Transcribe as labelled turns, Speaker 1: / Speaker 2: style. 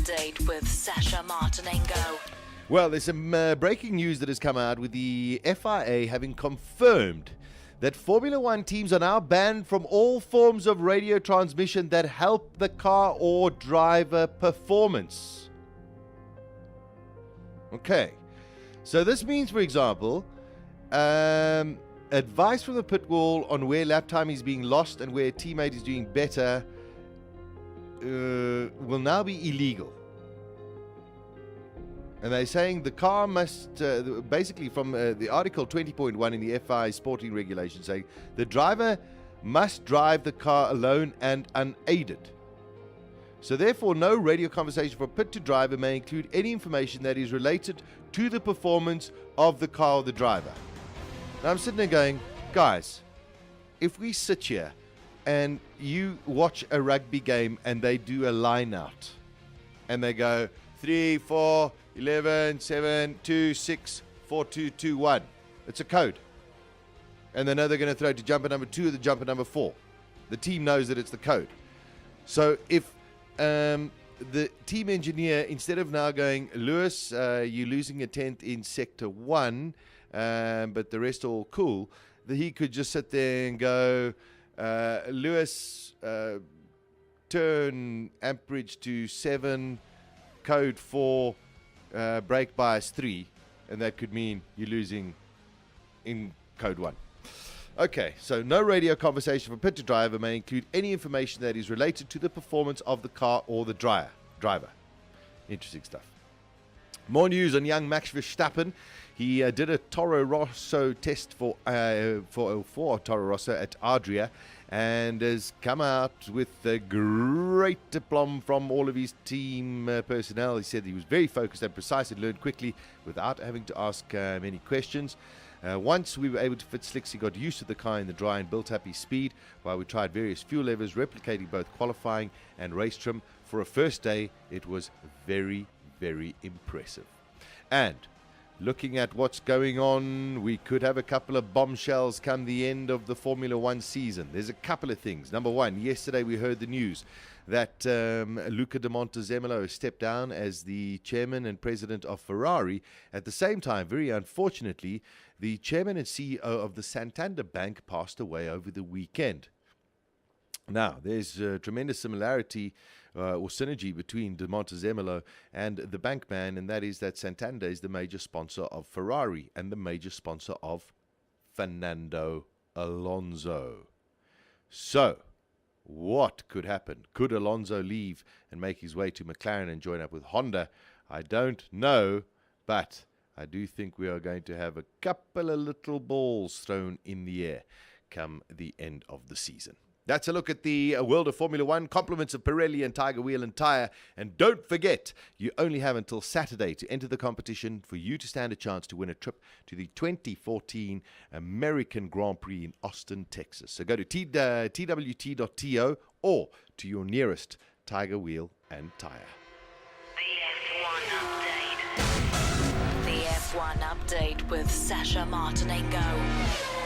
Speaker 1: Update with Sasha Martinengo.
Speaker 2: Well, there's some breaking news that has come out with the FIA having confirmed that Formula One teams are now banned from all forms of radio transmission that help the car or driver performance. Okay, so this means, for example, advice from the pit wall on where lap time is being lost and where a teammate is doing better will now be illegal. And they're saying the car must, basically from the Article 20.1 in the FIA sporting regulations, saying the driver must drive the car alone and unaided. So therefore, no radio conversation from pit to driver may include any information that is related to the performance of the car or the driver. Now I'm sitting there going, guys, if we sit here and you watch a rugby game and they do a line out and they go 3, 4, 11, 7, 2, 6, 4, 2, 2, 1. It's a code. And they know they're going to throw to jumper number 2 or the jumper number 4. The team knows that it's the code. So if the team engineer, instead of now going, Lewis, you're losing a tenth in sector 1, but the rest are all cool, that he could just sit there and go, Lewis, turn amperage to 7, code 4, brake bias 3, and that could mean you're losing in code 1. Okay, so no radio conversation from pit to driver may include any information that is related to the performance of the car or the driver. Interesting stuff. More news on young Max Verstappen. He did a Toro Rosso test for Toro Rosso at Adria and has come out with a great aplomb from all of his team personnel. He said he was very focused and precise and learned quickly without having to ask many questions. Once we were able to fit slicks, he got used to the car in the dry and built up his speed while we tried various fuel levels, replicating both qualifying and race trim. For a first day, it was very, very impressive. And looking at what's going on, we could have a couple of bombshells come the end of the Formula One season. There's a couple of things. Number one, yesterday we heard the news that Luca de Montezemolo stepped down as the chairman and president of Ferrari. At the same time, very unfortunately, the chairman and CEO of the Santander Bank passed away over the weekend. Now, there's a tremendous similarity or synergy between De Montezemolo and the bankman, and that is that Santander is the major sponsor of Ferrari and the major sponsor of Fernando Alonso. So, what could happen? Could Alonso leave and make his way to McLaren and join up with Honda? I don't know, but I do think we are going to have a couple of little balls thrown in the air come the end of the season. That's a look at the world of Formula One. Compliments of Pirelli and Tiger Wheel and Tyre. And don't forget, you only have until Saturday to enter the competition for you to stand a chance to win a trip to the 2014 American Grand Prix in Austin, Texas. So go to twt.to or to your nearest Tiger Wheel and Tyre.
Speaker 1: The F1 Update with Sasha Martinengo.